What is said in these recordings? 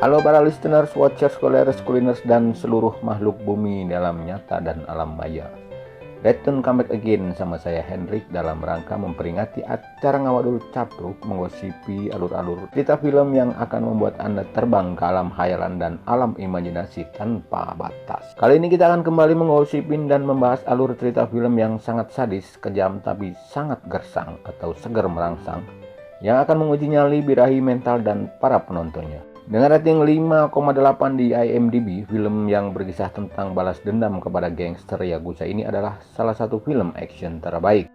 Halo para listeners, watchers, scholars, kuliners, dan seluruh makhluk bumi dalam nyata dan alam maya. Return come back again sama saya Hendrik dalam rangka memperingati acara Ngawadul Capruk menggosipi alur-alur cerita film yang akan membuat Anda terbang ke alam khayalan dan alam imajinasi tanpa batas. Kali ini kita akan kembali menggosipin dan membahas alur cerita film yang sangat sadis, kejam, tapi sangat gersang atau seger merangsang yang akan menguji nyali, birahi, mental, dan para penontonnya. Dengan rating 5,8 di IMDb, film yang berkisah tentang balas dendam kepada gangster Yakuza ini adalah salah satu film action terbaik.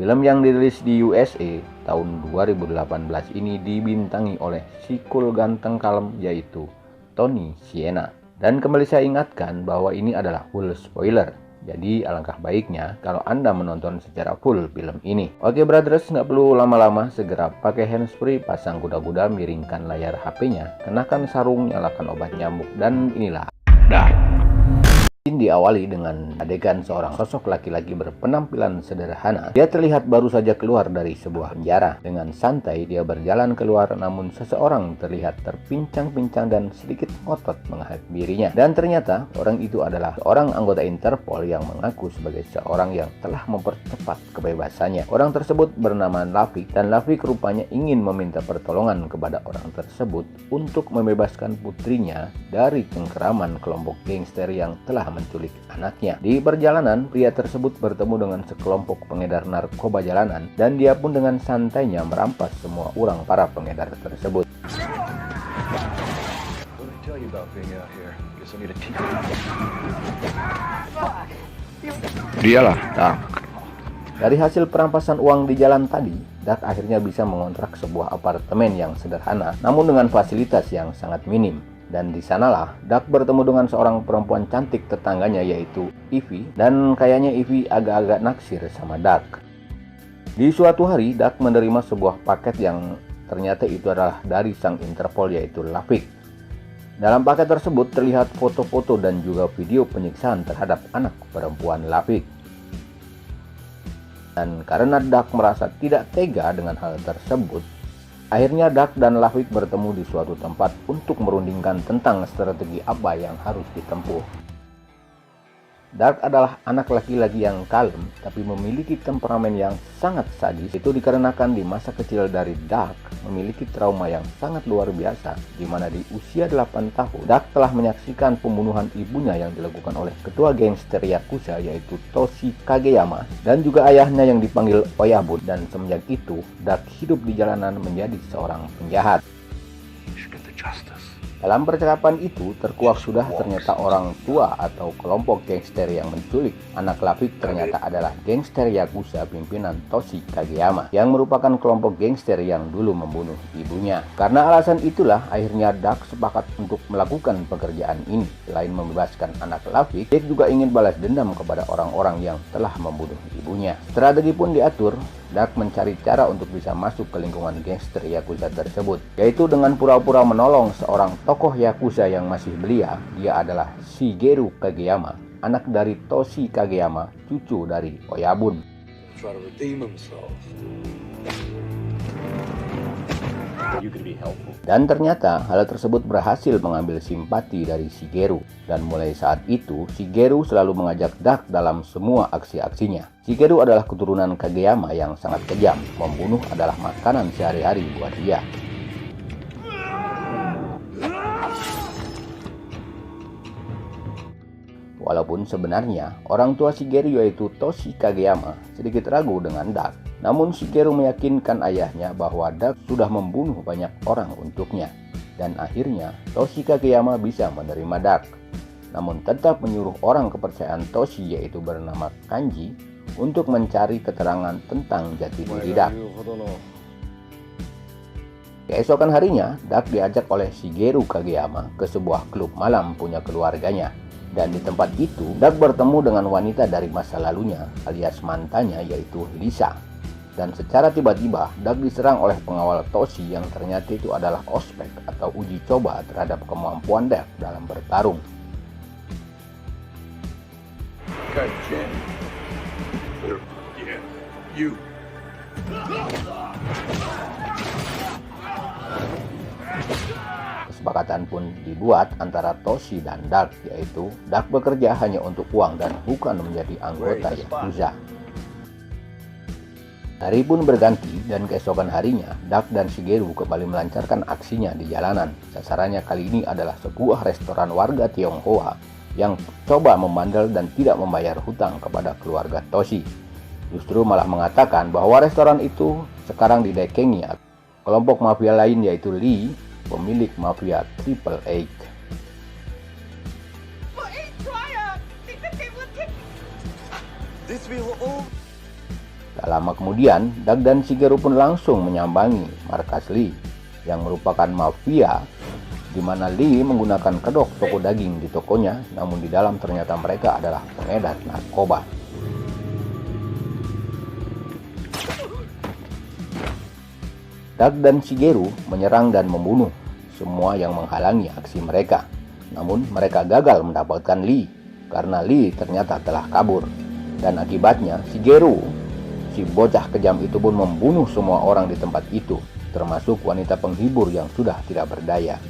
Film yang dirilis di USA tahun 2018 ini dibintangi oleh si cool ganteng kalem yaitu Tony Siena. Dan kembali saya ingatkan bahwa ini adalah full spoiler. Jadi alangkah baiknya kalau Anda menonton secara full film ini. Oke brothers, nggak perlu lama-lama, segera pakai handsfree, pasang kuda-kuda, miringkan layar HP-nya, kenakan sarung, nyalakan obat nyamuk, dan inilah diawali dengan adegan seorang sosok laki-laki berpenampilan sederhana. Dia terlihat baru saja keluar dari sebuah penjara. Dengan santai dia berjalan keluar, namun seseorang terlihat terpincang-pincang dan sedikit ngotot menghampirinya. Dan ternyata orang itu adalah seorang anggota Interpol yang mengaku sebagai seorang yang telah mempercepat kebebasannya. Orang tersebut bernama Lafik, dan Lafik rupanya ingin meminta pertolongan kepada orang tersebut untuk membebaskan putrinya dari cengkeraman kelompok gangster yang telah menculik anaknya. Di perjalanan, pria tersebut bertemu dengan sekelompok pengedar narkoba jalanan dan dia pun dengan santainya merampas semua uang para pengedar tersebut. Dialah, tak. Dari hasil perampasan uang di jalan tadi, Dak akhirnya bisa mengontrak sebuah apartemen yang sederhana namun dengan fasilitas yang sangat minim. Dan di sanalah Dak bertemu dengan seorang perempuan cantik tetangganya yaitu Ivy, dan kayaknya Ivy agak-agak naksir sama Dak. Di suatu hari Dak menerima sebuah paket yang ternyata itu adalah dari sang Interpol yaitu Lafik. Dalam paket tersebut terlihat foto-foto dan juga video penyiksaan terhadap anak perempuan Lafik. Dan karena Dak merasa tidak tega dengan hal tersebut, akhirnya Dak dan Lafik bertemu di suatu tempat untuk merundingkan tentang strategi apa yang harus ditempuh. Dak adalah anak laki-laki yang kalem tapi memiliki temperamen yang sangat sadis. Itu dikarenakan di masa kecil dari Dak memiliki trauma yang sangat luar biasa, di mana di usia 8 tahun Dak telah menyaksikan pembunuhan ibunya yang dilakukan oleh ketua gangster Yakuza yaitu Toshi Kageyama, dan juga ayahnya yang dipanggil Oyabun. Dan semenjak itu Dak hidup di jalanan menjadi seorang penjahat. Dalam percakapan itu terkuak sudah ternyata orang tua atau kelompok gangster yang menculik anak Lafik ternyata adalah gangster Yakuza pimpinan Toshi Kageyama, yang merupakan kelompok gangster yang dulu membunuh ibunya. Karena alasan itulah akhirnya Dak sepakat untuk melakukan pekerjaan ini. Selain membebaskan anak Lafik, dia juga ingin balas dendam kepada orang-orang yang telah membunuh ibunya. Strategi pun diatur. Dak mencari cara untuk bisa masuk ke lingkungan gangster Yakuza tersebut, yaitu dengan pura-pura menolong seorang tokoh Yakuza yang masih belia. Dia adalah Shigeru Kageyama, anak dari Toshi Kageyama, cucu dari Oyabun. Dan ternyata hal tersebut berhasil mengambil simpati dari Shigeru, dan mulai saat itu Shigeru selalu mengajak Dak dalam semua aksi-aksinya. Shigeru adalah keturunan Kageyama yang sangat kejam. Membunuh adalah makanan sehari-hari buat dia. Walaupun sebenarnya orang tua Shigeru yaitu Toshi Kageyama sedikit ragu dengan Dak, namun Shigeru meyakinkan ayahnya bahwa Dak sudah membunuh banyak orang untuknya, dan akhirnya Toshi Kageyama bisa menerima Dak. Namun tetap menyuruh orang kepercayaan Toshi yaitu bernama Kanji untuk mencari keterangan tentang jati diri Dak. Keesokan harinya, Dak diajak oleh Shigeru Kageyama ke sebuah klub malam punya keluarganya. Dan di tempat itu, Dak bertemu dengan wanita dari masa lalunya alias mantannya yaitu Lisa. Dan secara tiba-tiba, Dak diserang oleh pengawal Toshi yang ternyata itu adalah ospek atau uji coba terhadap kemampuan Dak dalam bertarung. kesepakatan pun dibuat antara Toshi dan Dark, yaitu Dark bekerja hanya untuk uang dan bukan menjadi anggota Yakuza. Hari pun berganti dan keesokan harinya, Dark dan Shigeru kembali melancarkan aksinya di jalanan. Sasarannya kali ini adalah sebuah restoran warga Tionghoa yang coba membandel dan tidak membayar hutang kepada keluarga Toshi. Justru malah mengatakan bahwa restoran itu sekarang didakengi kelompok mafia lain, yaitu Lee, pemilik mafia Triple Eight. Tak lama kemudian, Dark dan Shigeru pun langsung menyambangi markas Lee yang merupakan mafia, di mana Lee menggunakan kedok toko daging di tokonya, namun di dalam ternyata mereka adalah pengedar narkoba. Dark dan Shigeru menyerang dan membunuh semua yang menghalangi aksi mereka, namun mereka gagal mendapatkan Lee karena Lee ternyata telah kabur, dan akibatnya Shigeru, si bocah kejam itu, pun membunuh semua orang di tempat itu, termasuk wanita penghibur yang sudah tidak berdaya.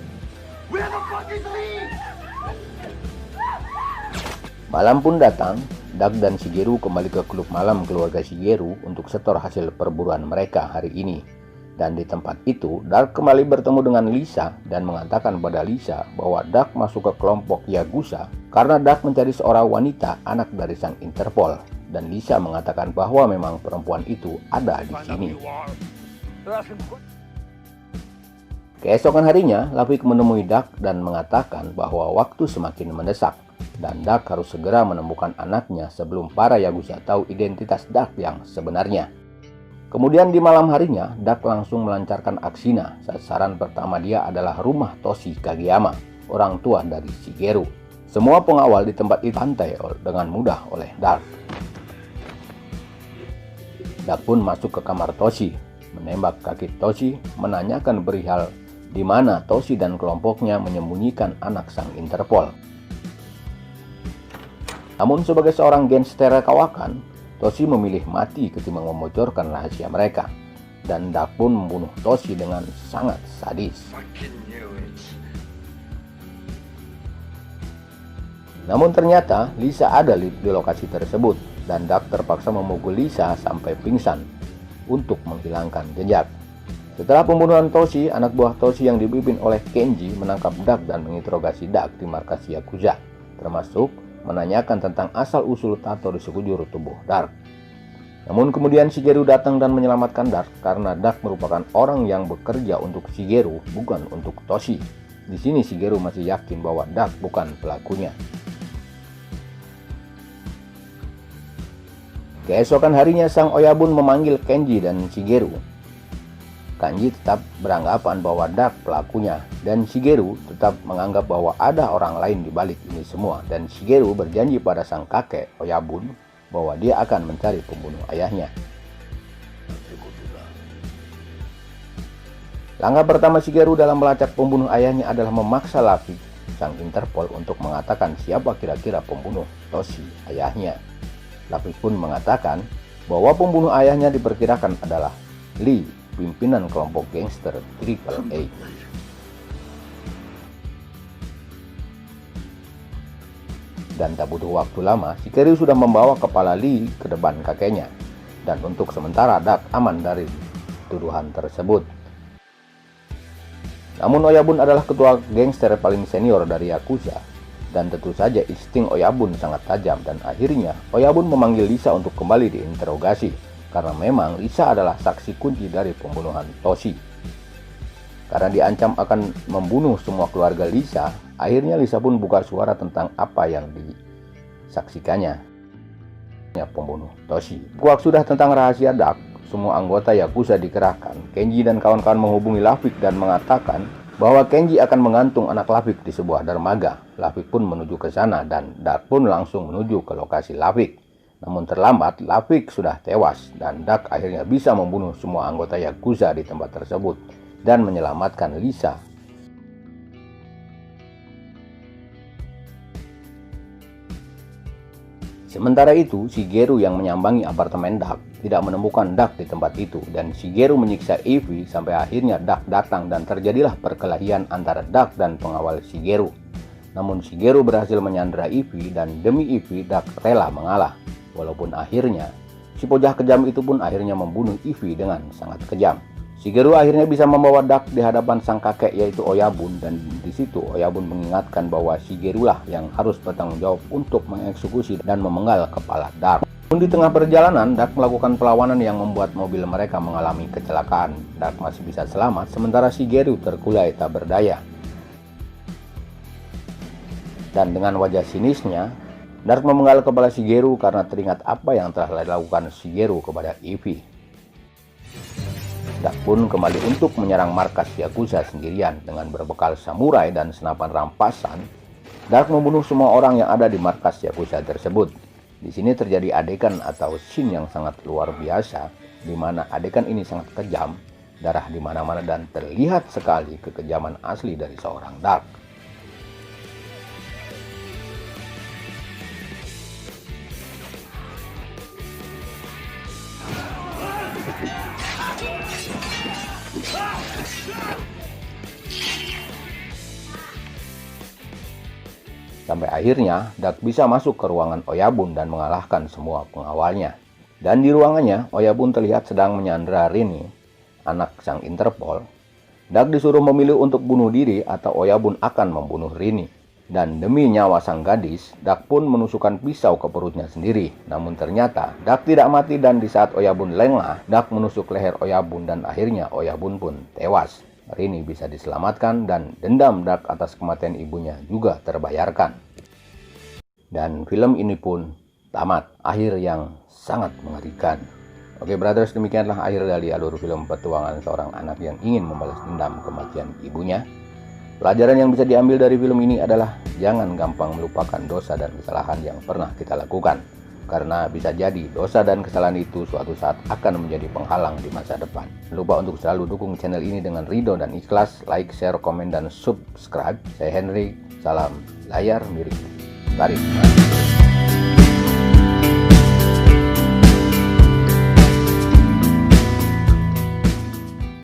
Malam pun datang, Dark dan Shigeru kembali ke klub malam keluarga Shigeru untuk setor hasil perburuan mereka hari ini. Dan di tempat itu, Dark kembali bertemu dengan Lisa dan mengatakan pada Lisa bahwa Dark masuk ke kelompok Yakuza karena Dark mencari seorang wanita anak dari sang Interpol. Dan Lisa mengatakan bahwa memang perempuan itu ada di sini. Keesokan harinya, Lafik menemui Dark dan mengatakan bahwa waktu semakin mendesak dan Dark harus segera menemukan anaknya sebelum para Yakuza tahu identitas Dark yang sebenarnya. Kemudian di malam harinya, Dark langsung melancarkan aksinya. Sasaran pertama dia adalah rumah Toshi Kageyama, orang tua dari Shigeru. Semua pengawal di tempat itu dibantai dengan mudah oleh Dark. Dark pun masuk ke kamar Toshi, menembak kaki Toshi, menanyakan perihal di mana Toshi dan kelompoknya menyembunyikan anak sang Interpol. Namun sebagai seorang gangster kawakan, Toshi memilih mati ketimbang membocorkan rahasia mereka, dan Dark pun membunuh Toshi dengan sangat sadis. Namun ternyata Lisa ada di lokasi tersebut, dan Dark terpaksa memukul Lisa sampai pingsan untuk menghilangkan jejak. Setelah pembunuhan Toshi, anak buah Toshi yang dipimpin oleh Kenji menangkap Dark dan menginterogasi Dark di markas Yakuza, termasuk menanyakan tentang asal-usul tato di sekujur tubuh Dark. Namun kemudian Shigeru datang dan menyelamatkan Dark karena Dark merupakan orang yang bekerja untuk Shigeru, bukan untuk Toshi. Di sini Shigeru masih yakin bahwa Dark bukan pelakunya. Keesokan harinya, Sang Oyabun memanggil Kenji dan Shigeru. Kenji tetap beranggapan bahwa Dark pelakunya, dan Shigeru tetap menganggap bahwa ada orang lain di balik ini semua, dan Shigeru berjanji pada sang kakek Oyabun bahwa dia akan mencari pembunuh ayahnya. Langkah pertama Shigeru dalam melacak pembunuh ayahnya adalah memaksa Lafik, sang Interpol, untuk mengatakan siapa kira-kira pembunuh Toshi, ayahnya. Lafik pun mengatakan bahwa pembunuh ayahnya diperkirakan adalah Lee, pimpinan kelompok gangster Triple Eight. Dan tak butuh waktu lama, Shigeru sudah membawa kepala Lee ke depan kakeknya. Dan untuk sementara Dark aman dari tuduhan tersebut. Namun Oyabun adalah ketua gangster paling senior dari Yakuza. Dan tentu saja insting Oyabun sangat tajam, dan akhirnya Oyabun memanggil Lisa untuk kembali diinterogasi. Karena memang Lisa adalah saksi kunci dari pembunuhan Toshi. Karena diancam akan membunuh semua keluarga Lisa, akhirnya Lisa pun buka suara tentang apa yang disaksikannya, pembunuh Toshi. Kuak sudah tentang rahasia Dark, semua anggota Yakuza dikerahkan. Kenji dan kawan-kawan menghubungi Lafik dan mengatakan bahwa Kenji akan menggantung anak Lafik di sebuah dermaga. Lafik pun menuju ke sana dan Dark pun langsung menuju ke lokasi Lafik. Namun terlambat, Lafik sudah tewas dan Dark akhirnya bisa membunuh semua anggota Yakuza di tempat tersebut dan menyelamatkan Lisa. Sementara itu, Shigeru yang menyambangi apartemen Duck tidak menemukan Duck di tempat itu, dan Shigeru menyiksa Ivy sampai akhirnya Duck datang dan terjadilah perkelahian antara Duck dan pengawal Shigeru. Namun Shigeru berhasil menyandera Ivy, dan demi Ivy Duck rela mengalah. Walaupun akhirnya si bocah kejam itu pun akhirnya membunuh Ivy dengan sangat kejam. Shigeru akhirnya bisa membawa Duck di hadapan sang kakek yaitu Oyabun, dan di situ Oyabun mengingatkan bahwa Shigeru lah yang harus bertanggung jawab untuk mengeksekusi dan memenggal kepala Duck. Di tengah perjalanan, Duck melakukan perlawanan yang membuat mobil mereka mengalami kecelakaan. Duck masih bisa selamat, sementara Shigeru terkulai tak berdaya. Dan dengan wajah sinisnya, Duck memenggal kepala Shigeru karena teringat apa yang telah dilakukan Shigeru kepada Ivy. Duck pun kembali untuk menyerang markas Yakuza sendirian dengan berbekal samurai dan senapan rampasan. Duck membunuh semua orang yang ada di markas Yakuza tersebut. Di sini terjadi adegan atau scene yang sangat luar biasa, di mana adegan ini sangat kejam, darah di mana-mana dan terlihat sekali kekejaman asli dari seorang Duck. Sampai akhirnya Duck bisa masuk ke ruangan Oyabun dan mengalahkan semua pengawalnya. Dan di ruangannya, Oyabun terlihat sedang menyandera Rini, anak sang Interpol. Duck disuruh memilih untuk bunuh diri atau Oyabun akan membunuh Rini. Dan demi nyawa sang gadis, Duck pun menusukkan pisau ke perutnya sendiri. Namun ternyata Duck tidak mati, dan di saat Oyabun lengah, Duck menusuk leher Oyabun dan akhirnya Oyabun pun tewas. Rini bisa diselamatkan dan dendam Duck atas kematian ibunya juga terbayarkan. Dan film ini pun tamat, akhir yang sangat mengerikan. Oke brothers, demikianlah akhir dari alur film perjuangan seorang anak yang ingin membalas dendam kematian ibunya. Pelajaran yang bisa diambil dari film ini adalah jangan gampang melupakan dosa dan kesalahan yang pernah kita lakukan. Karena bisa jadi dosa dan kesalahan itu suatu saat akan menjadi penghalang di masa depan. Jangan lupa untuk selalu dukung channel ini dengan ridho dan ikhlas, like, share, komen, dan subscribe. Saya Henry, salam layar miring. Tarik.